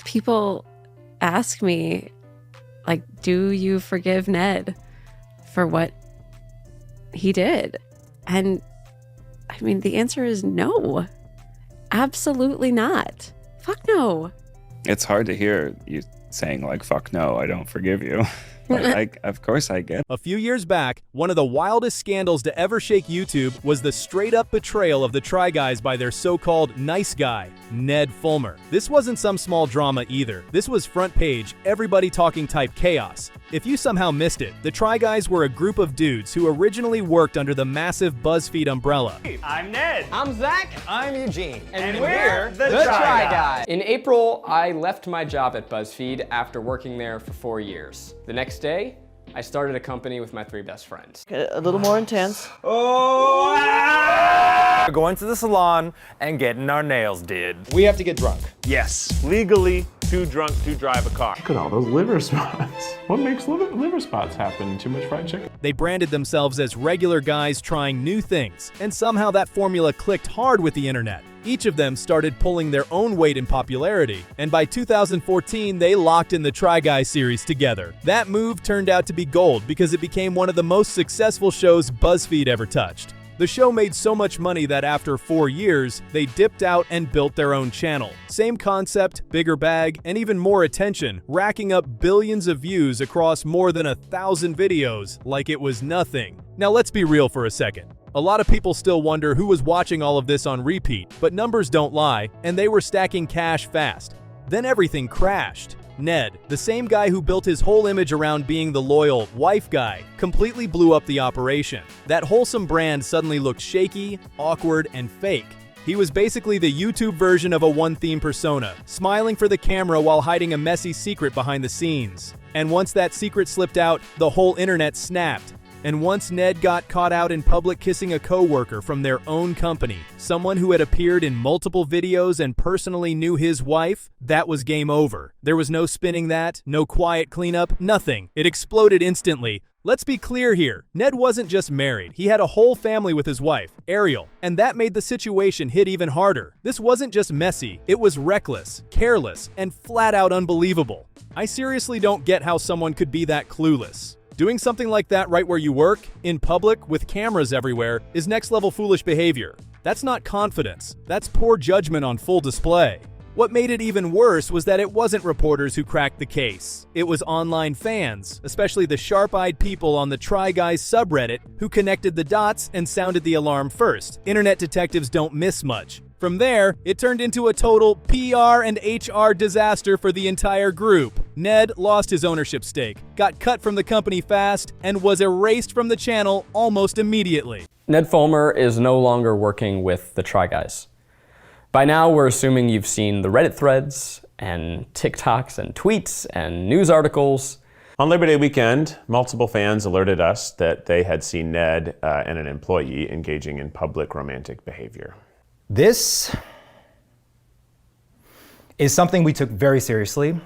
people ask me, like, do you forgive Ned for what he did? And I mean, the answer is no. Absolutely not. Fuck no. It's hard to hear you saying, like, fuck no, I don't forgive you. But of course I get it. A few years back, one of the wildest scandals to ever shake YouTube was the straight-up betrayal of the Try Guys by their so-called nice guy, Ned Fulmer. This wasn't some small drama either. This was front page, everybody talking type chaos. If you somehow missed it, the Try Guys were a group of dudes who originally worked under the massive BuzzFeed umbrella. I'm Ned. I'm Zach. I'm Eugene. And we're the Try Guys. In April, I left my job at BuzzFeed after working there for 4 years. The next day, I started a company with my 3 best friends. A little more intense. Oh! We're going to the salon and getting our nails did. We have to get drunk. Yes, legally too drunk to drive a car. Look at all those liver spots. What makes liver spots happen? Too much fried chicken? They branded themselves as regular guys trying new things, and somehow that formula clicked hard with the internet. Each of them started pulling their own weight in popularity, and by 2014, they locked in the Try Guys series together. That move turned out to be gold because it became one of the most successful shows BuzzFeed ever touched. The show made so much money that after 4 years, they dipped out and built their own channel. Same concept, bigger bag, and even more attention, racking up billions of views across more than 1,000 videos like it was nothing. Now let's be real for a second. A lot of people still wonder who was watching all of this on repeat, but numbers don't lie, and they were stacking cash fast. Then everything crashed. Ned, the same guy who built his whole image around being the loyal wife guy, completely blew up the operation. That wholesome brand suddenly looked shaky, awkward, and fake. He was basically the YouTube version of a one-theme persona, smiling for the camera while hiding a messy secret behind the scenes. And once that secret slipped out, the whole internet snapped. And once Ned got caught out in public kissing a coworker from their own company, someone who had appeared in multiple videos and personally knew his wife, that was game over. There was no spinning that, no quiet cleanup, nothing. It exploded instantly. Let's be clear here, Ned wasn't just married, he had a whole family with his wife, Ariel, and that made the situation hit even harder. This wasn't just messy, it was reckless, careless, and flat out unbelievable. I seriously don't get how someone could be that clueless. Doing something like that right where you work, in public, with cameras everywhere, is next-level foolish behavior. That's not confidence. That's poor judgment on full display. What made it even worse was that it wasn't reporters who cracked the case. It was online fans, especially the sharp-eyed people on the Try Guys subreddit who connected the dots and sounded the alarm first. Internet detectives don't miss much. From there, it turned into a total PR and HR disaster for the entire group. Ned lost his ownership stake, got cut from the company fast, and was erased from the channel almost immediately. Ned Fulmer is no longer working with the Try Guys. By now, we're assuming you've seen the Reddit threads, and TikToks, and tweets, and news articles. On Labor Day weekend, multiple fans alerted us that they had seen Ned and an employee engaging in public romantic behavior. This is something we took very seriously.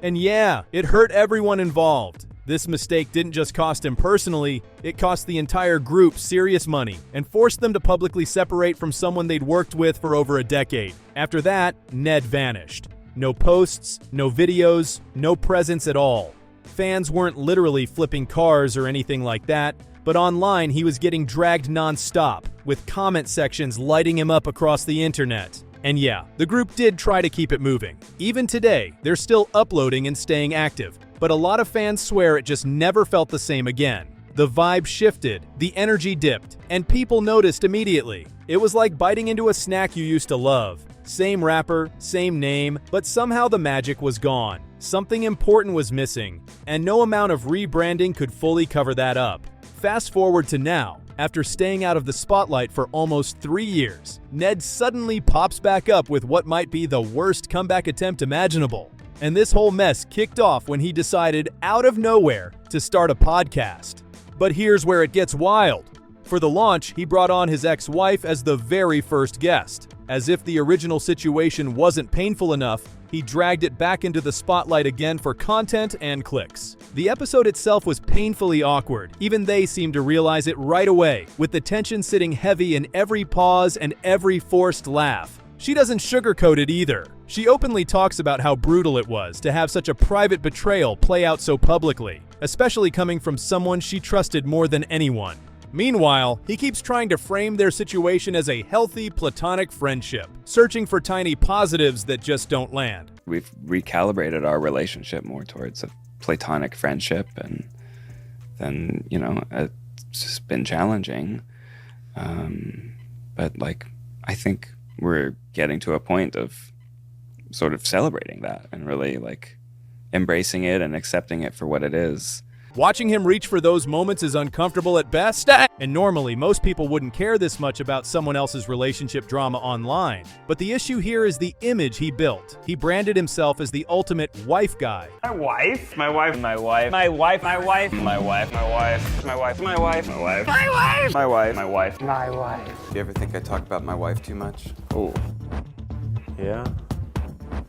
And yeah, it hurt everyone involved. This mistake didn't just cost him personally, it cost the entire group serious money and forced them to publicly separate from someone they'd worked with for over a decade. After that, Ned vanished. No posts, no videos, no presence at all. Fans weren't literally flipping cars or anything like that, but online he was getting dragged non-stop, with comment sections lighting him up across the internet. And yeah, the group did try to keep it moving. Even today, they're still uploading and staying active, but a lot of fans swear it just never felt the same again. The vibe shifted, the energy dipped, and people noticed immediately. It was like biting into a snack you used to love. Same rapper, same name, but somehow the magic was gone. Something important was missing, and no amount of rebranding could fully cover that up. Fast forward to now. After staying out of the spotlight for almost 3 years, Ned suddenly pops back up with what might be the worst comeback attempt imaginable. And this whole mess kicked off when he decided, out of nowhere, to start a podcast. But here's where it gets wild. For the launch, he brought on his ex-wife as the very first guest. As if the original situation wasn't painful enough, he dragged it back into the spotlight again for content and clicks. The episode itself was painfully awkward. Even they seemed to realize it right away, with the tension sitting heavy in every pause and every forced laugh. She doesn't sugarcoat it either. She openly talks about how brutal it was to have such a private betrayal play out so publicly, especially coming from someone she trusted more than anyone. Meanwhile, he keeps trying to frame their situation as a healthy, platonic friendship, searching for tiny positives that just don't land. We've recalibrated our relationship more towards a platonic friendship, and then, it's just been challenging. But I think we're getting to a point of sort of celebrating that and really embracing it and accepting it for what it is. Watching him reach for those moments is uncomfortable at best, and normally most people wouldn't care this much about someone else's relationship drama online. But the issue here is the image he built. He branded himself as the ultimate wife guy. My wife, my wife, my wife, my wife, my wife, my wife, my wife, my wife, my wife, my wife, my wife, my wife, my wife, my wife. Do you ever think I talk about my wife too much? Oh. Yeah.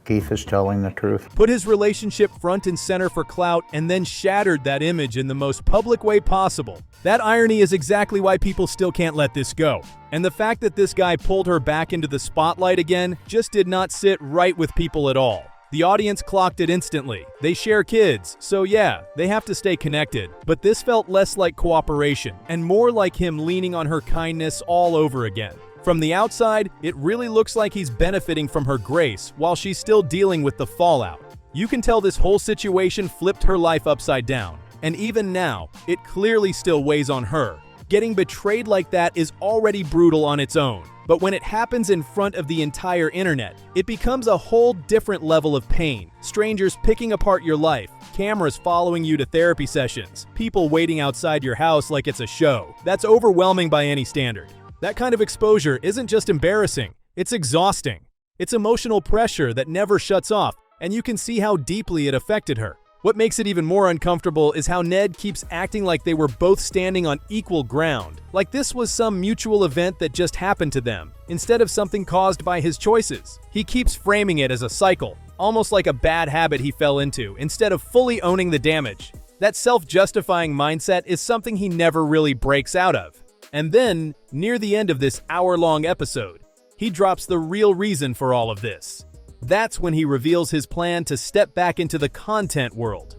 Keith is telling the truth. Put his relationship front and center for clout and then shattered that image in the most public way possible. That irony is exactly why people still can't let this go. And the fact that this guy pulled her back into the spotlight again just did not sit right with people at all. The audience clocked it instantly. They share kids, so yeah, they have to stay connected. But this felt less like cooperation and more like him leaning on her kindness all over again. From the outside, it really looks like he's benefiting from her grace while she's still dealing with the fallout. You can tell this whole situation flipped her life upside down. And even now, it clearly still weighs on her. Getting betrayed like that is already brutal on its own. But when it happens in front of the entire internet, it becomes a whole different level of pain. Strangers picking apart your life, cameras following you to therapy sessions, people waiting outside your house like it's a show. That's overwhelming by any standard. That kind of exposure isn't just embarrassing, it's exhausting. It's emotional pressure that never shuts off, and you can see how deeply it affected her. What makes it even more uncomfortable is how Ned keeps acting like they were both standing on equal ground, like this was some mutual event that just happened to them, instead of something caused by his choices. He keeps framing it as a cycle, almost like a bad habit he fell into, instead of fully owning the damage. That self-justifying mindset is something he never really breaks out of. And then, near the end of this hour-long episode, he drops the real reason for all of this. That's when he reveals his plan to step back into the content world.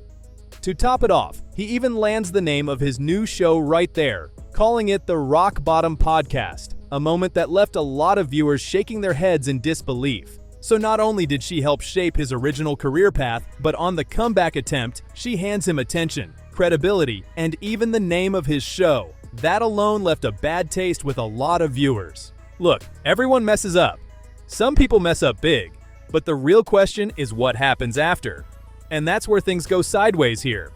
To top it off, he even lands the name of his new show right there, calling it the Rock Bottom Podcast, a moment that left a lot of viewers shaking their heads in disbelief. So not only did she help shape his original career path, but on the comeback attempt, she hands him attention, credibility, and even the name of his show. That alone left a bad taste with a lot of viewers. Look, everyone messes up. Some people mess up big, but the real question is what happens after. And that's where things go sideways here.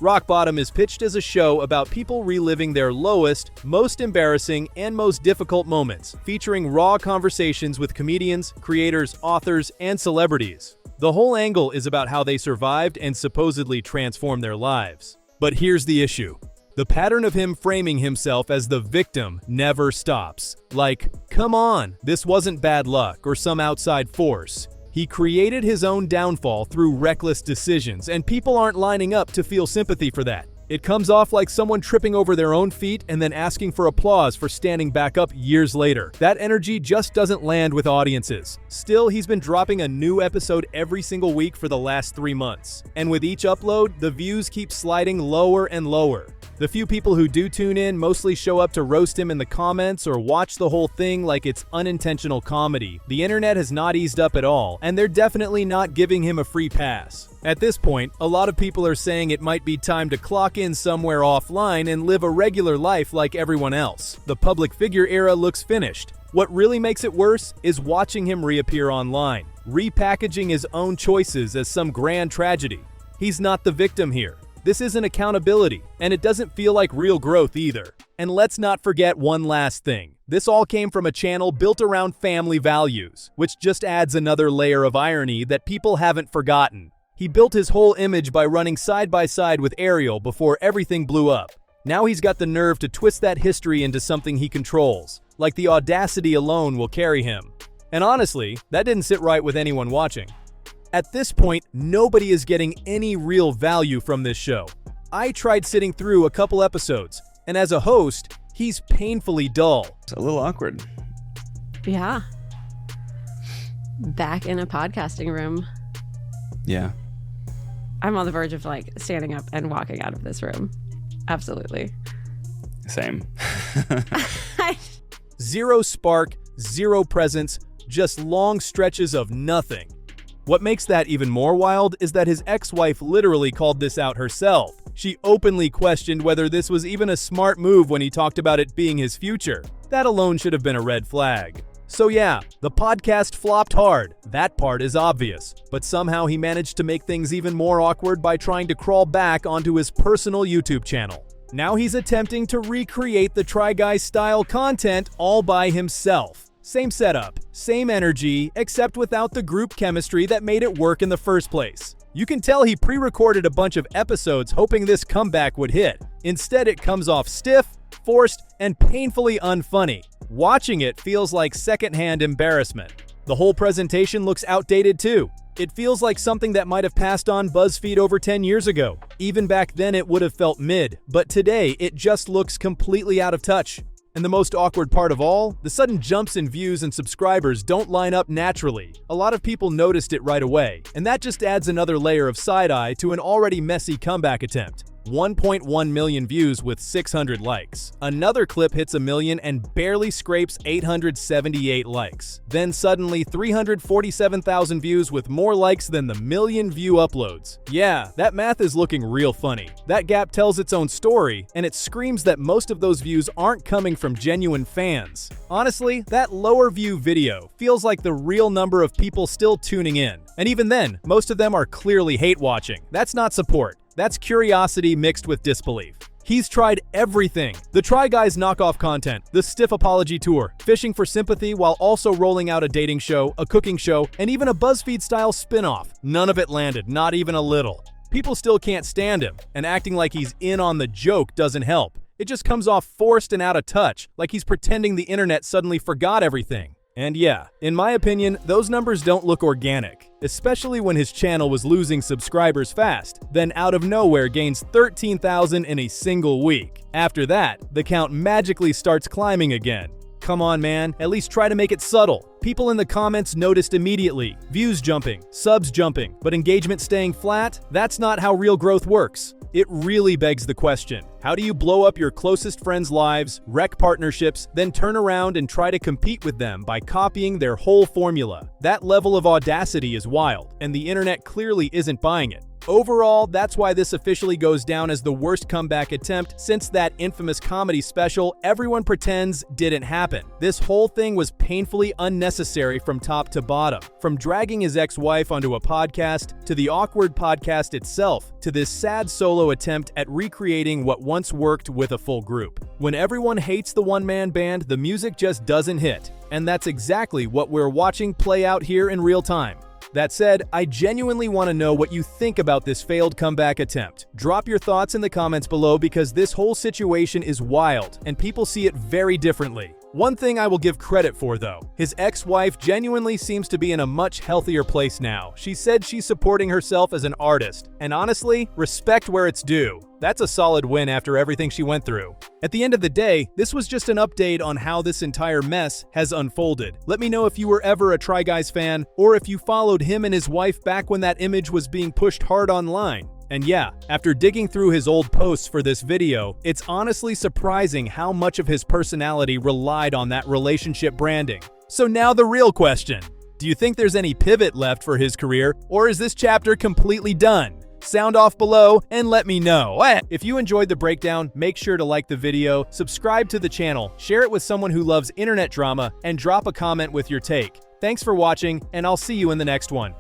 Rock Bottom is pitched as a show about people reliving their lowest, most embarrassing, and most difficult moments, featuring raw conversations with comedians, creators, authors, and celebrities. The whole angle is about how they survived and supposedly transformed their lives. But here's the issue. The pattern of him framing himself as the victim never stops. Like, come on, this wasn't bad luck or some outside force. He created his own downfall through reckless decisions, and people aren't lining up to feel sympathy for that. It comes off like someone tripping over their own feet and then asking for applause for standing back up years later. That energy just doesn't land with audiences. Still, he's been dropping a new episode every single week for the last 3 months. And with each upload, the views keep sliding lower and lower. The few people who do tune in mostly show up to roast him in the comments or watch the whole thing like it's unintentional comedy. The internet has not eased up at all, and they're definitely not giving him a free pass. At this point, a lot of people are saying it might be time to clock in somewhere offline and live a regular life like everyone else. The public figure era looks finished. What really makes it worse is watching him reappear online, repackaging his own choices as some grand tragedy. He's not the victim here. This isn't accountability, and it doesn't feel like real growth either. And let's not forget one last thing. This all came from a channel built around family values, which just adds another layer of irony that people haven't forgotten. He built his whole image by running side by side with Ariel before everything blew up. Now he's got the nerve to twist that history into something he controls, like the audacity alone will carry him. And honestly, that didn't sit right with anyone watching. At this point, nobody is getting any real value from this show. I tried sitting through a couple episodes, and as a host, he's painfully dull. It's a little awkward. Yeah. back in a podcasting room. Yeah. I'm on the verge of like standing up and walking out of this room. Absolutely. Same. Zero spark, zero presence, just long stretches of nothing. What makes that even more wild is that his ex-wife literally called this out herself. She openly questioned whether this was even a smart move when he talked about it being his future. That alone should have been a red flag. So yeah, the podcast flopped hard. That part is obvious. But somehow he managed to make things even more awkward by trying to crawl back onto his personal YouTube channel. Now he's attempting to recreate the Try Guys style content all by himself. Same setup, same energy, except without the group chemistry that made it work in the first place. You can tell he pre-recorded a bunch of episodes hoping this comeback would hit. Instead, it comes off stiff, forced, and painfully unfunny. Watching it feels like secondhand embarrassment. The whole presentation looks outdated too. It feels like something that might have passed on BuzzFeed over 10 years ago. Even back then it would have felt mid, but today it just looks completely out of touch. And the most awkward part of all, the sudden jumps in views and subscribers don't line up naturally. A lot of people noticed it right away, and that just adds another layer of side-eye to an already messy comeback attempt. 1.1 million views with 600 likes. Another clip hits 1 million and barely scrapes 878 likes. Then suddenly 347,000 views with more likes than the million view uploads. Yeah, that math is looking real funny. That gap tells its own story, and it screams that most of those views aren't coming from genuine fans. Honestly, that lower view video feels like the real number of people still tuning in. And even then, most of them are clearly hate watching. That's not support. That's curiosity mixed with disbelief. He's tried everything. The Try Guys knockoff content, the stiff apology tour, fishing for sympathy while also rolling out a dating show, a cooking show, and even a BuzzFeed-style spin-off. None of it landed, not even a little. People still can't stand him, and acting like he's in on the joke doesn't help. It just comes off forced and out of touch, like he's pretending the internet suddenly forgot everything. And yeah, in my opinion, those numbers don't look organic, especially when his channel was losing subscribers fast, then out of nowhere gains 13,000 in a single week. After that, the count magically starts climbing again. Come on, man, at least try to make it subtle. People in the comments noticed immediately. Views jumping, subs jumping, but engagement staying flat? That's not how real growth works. It really begs the question, how do you blow up your closest friends' lives, wreck partnerships, then turn around and try to compete with them by copying their whole formula? That level of audacity is wild, and the internet clearly isn't buying it. Overall, that's why this officially goes down as the worst comeback attempt since that infamous comedy special everyone pretends didn't happen. This whole thing was painfully unnecessary from top to bottom. From dragging his ex-wife onto a podcast, to the awkward podcast itself, to this sad solo attempt at recreating what once worked with a full group. When everyone hates the one-man band, the music just doesn't hit. And that's exactly what we're watching play out here in real time. That said, I genuinely want to know what you think about this failed comeback attempt. Drop your thoughts in the comments below because this whole situation is wild and people see it very differently. One thing I will give credit for though, his ex-wife genuinely seems to be in a much healthier place now. She said she's supporting herself as an artist, and honestly, respect where it's due. That's a solid win after everything she went through. At the end of the day, this was just an update on how this entire mess has unfolded. Let me know if you were ever a Try Guys fan, or if you followed him and his wife back when that image was being pushed hard online. And yeah, after digging through his old posts for this video, it's honestly surprising how much of his personality relied on that relationship branding. So now the real question. Do you think there's any pivot left for his career, or is this chapter completely done? Sound off below and let me know. If you enjoyed the breakdown, make sure to like the video, subscribe to the channel, share it with someone who loves internet drama, and drop a comment with your take. Thanks for watching, and I'll see you in the next one.